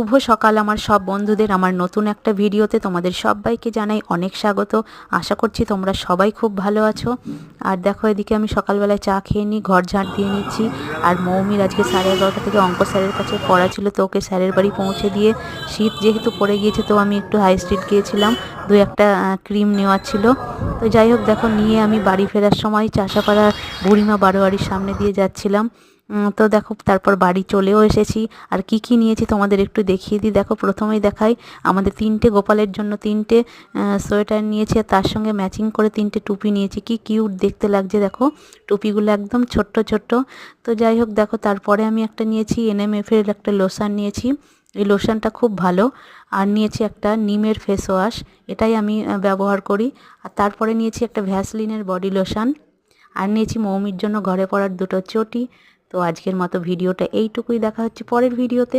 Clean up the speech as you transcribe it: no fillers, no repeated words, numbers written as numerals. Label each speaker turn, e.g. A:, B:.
A: শুভ সকাল আমার সব বন্ধুদের। আমার নতুন একটা ভিডিওতে তোমাদের সবাইকে জানাই অনেক স্বাগত। আশা করছি তোমরা সবাই খুব ভালো আছো। আর দেখো, এদিকে আমি সকালবেলায় চা খেয়ে নিই, ঘর ঝাঁট দিয়ে নিচ্ছি। আর মৌমির আজকে 11:30 থেকে অঙ্ক স্যারের কাছে পড়া ছিল, তো ওকে স্যারের বাড়ি পৌঁছে দিয়ে, শীত যেহেতু পড়ে গিয়েছে তো আমি একটু হাই স্ট্রিট গিয়েছিলাম, দু একটা ক্রিম নেওয়ার ছিল। তো যাই হোক, দেখো নিয়ে আমি বাড়ি ফেরার সময় চাষাপাড়া বুড়িমা বারোয়ারির সামনে দিয়ে যাচ্ছিলাম। তো দেখো তারপর বাড়ি চলেও এসেছি। আর কি কি নিয়েছি তোমাদের একটু দেখিয়ে দিই। দেখো প্রথমেই দেখাই, আমাদের 3টে গোপালের জন্য 3টে সোয়েটার নিয়েছি, আর তার সঙ্গে ম্যাচিং করে 3টে টুপি নিয়েছি। কি কিউট দেখতে লাগছে দেখো, টুপিগুলো একদম ছোট্ট ছোট্ট। তো যাই হোক দেখো, তারপরে আমি একটা নিয়েছি এনএমএফের একটা লোশন নিয়েছি। এই লোশনটা খুব ভালো। আর নিয়েছি একটা নিমের ফেস ওয়াশ, এটাই আমি ব্যবহার করি। আর তারপরে নিয়েছি একটা ভ্যাসলিনের বডি লোশন। আর নিয়েছি মৌমির জন্য ঘরে পরার 2টো চটি। তো আজকের মতো ভিডিওটা এইটুকুই, দেখা হচ্ছে পরের ভিডিওতে।